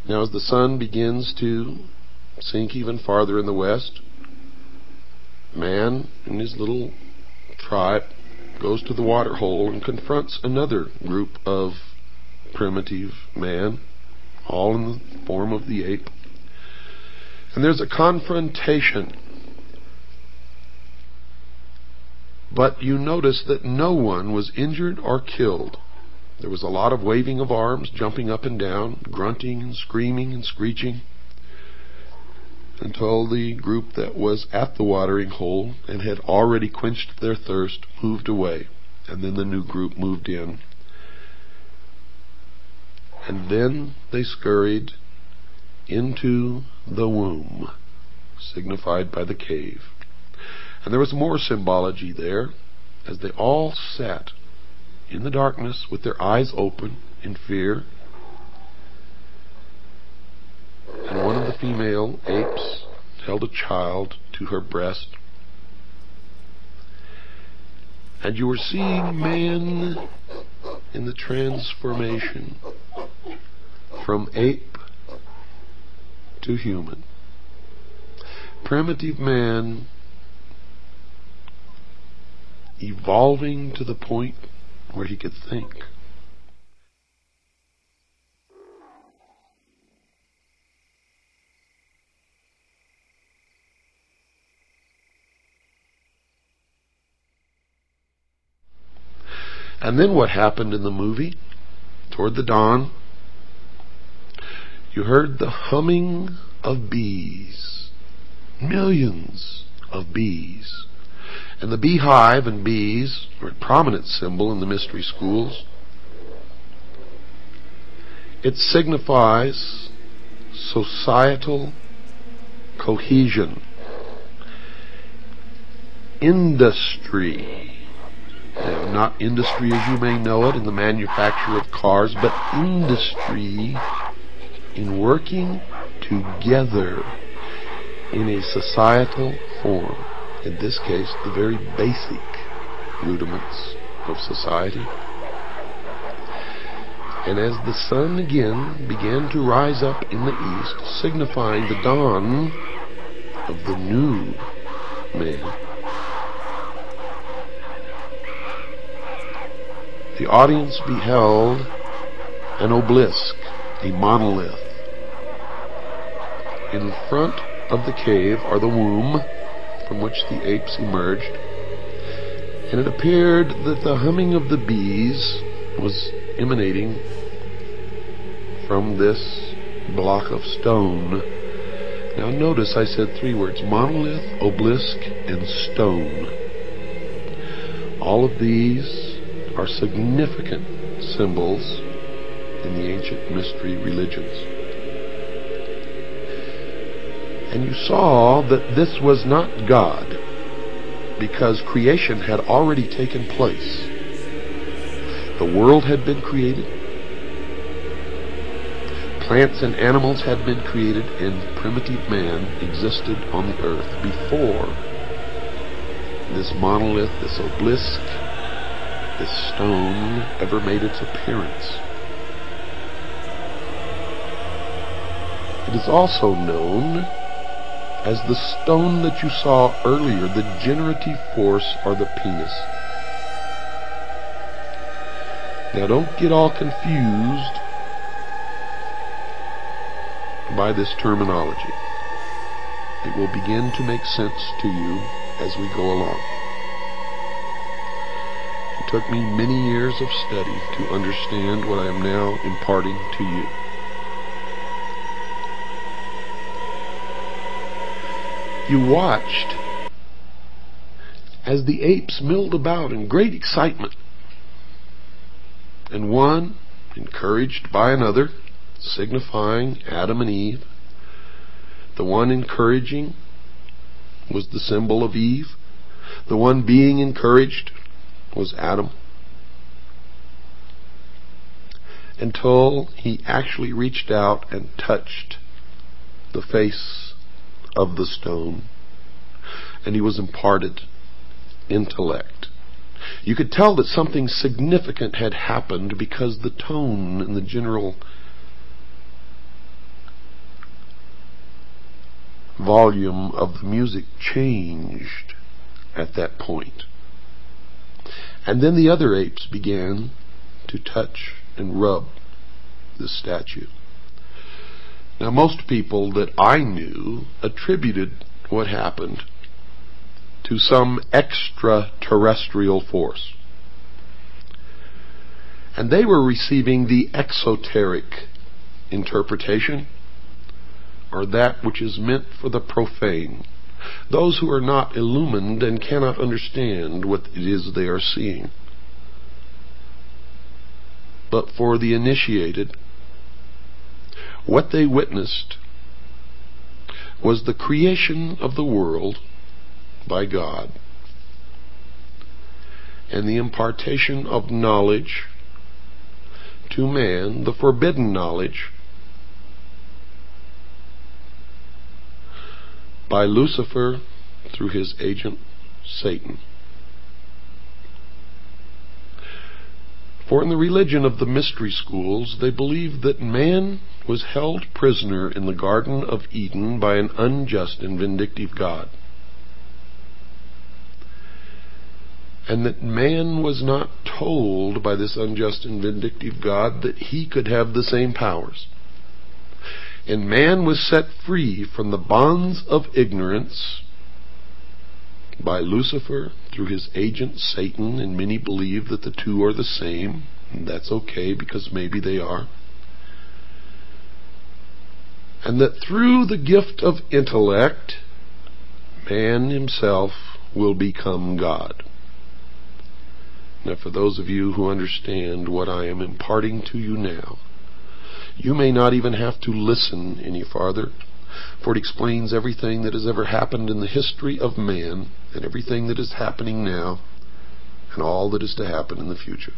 Now as the sun begins to sink even farther in the west, man and his little tribe goes to the water hole and confronts another group of primitive man, all in the form of the ape. And there's a confrontation. But you notice that no one was injured or killed. There was a lot of waving of arms, jumping up and down, grunting and screaming and screeching, until the group that was at the watering hole and had already quenched their thirst moved away. And then the new group moved in. And then they scurried into the womb, signified by the cave. And there was more symbology there, as they all sat in the darkness with their eyes open in fear. And one of the female apes held a child to her breast. And you were seeing man in the transformation from ape to human. Primitive man evolving to the point where he could think. And then what happened in the movie? Toward the dawn, you heard the humming of bees. Millions of bees. And the beehive and bees are a prominent symbol in the mystery schools. It signifies societal cohesion, industry. Now, not industry as you may know it in the manufacture of cars, but industry in working together in a societal form. In this case, the very basic rudiments of society. And as the sun again began to rise up in the east, signifying the dawn of the new man, the audience beheld an obelisk, a monolith. In front of the cave are the womb from which the apes emerged, and it appeared that the humming of the bees was emanating from this block of stone. Now notice I said three words: monolith, obelisk, and stone. All of these are significant symbols in the ancient mystery religions. And you saw that this was not God, because creation had already taken place. The world had been created. Plants and animals had been created, and primitive man existed on the earth before this monolith, this obelisk, this stone ever made its appearance. It is also known as the stone that you saw earlier, the generative force, or the penis. Now don't get all confused by this terminology. It will begin to make sense to you as we go along. It took me many years of study to understand what I am now imparting to you. You watched as the apes milled about in great excitement, and one, encouraged by another, signifying Adam and Eve. The one encouraging was the symbol of Eve. The one being encouraged was Adam. Until he actually reached out and touched the face of the stone, and he was imparted intellect. You could tell that something significant had happened because the tone and the general volume of the music changed at that point. And then the other apes began to touch and rub the statue. Now, most people that I knew attributed what happened to some extraterrestrial force. And they were receiving the exoteric interpretation, or that which is meant for the profane, those who are not illumined and cannot understand what it is they are seeing. But for the initiated, what they witnessed was the creation of the world by God, and the impartation of knowledge to man, the forbidden knowledge, by Lucifer through his agent Satan. For in the religion of the mystery schools, they believed that man was held prisoner in the Garden of Eden by an unjust and vindictive God, and that man was not told by this unjust and vindictive God that he could have the same powers. And man was set free from the bonds of ignorance by Lucifer through his agent Satan, and many believe that the two are the same, and that's okay because maybe they are. And that through the gift of intellect, man himself will become God. Now, for those of you who understand what I am imparting to you now, you may not even have to listen any farther, for it explains everything that has ever happened in the history of man, and everything that is happening now, and all that is to happen in the future.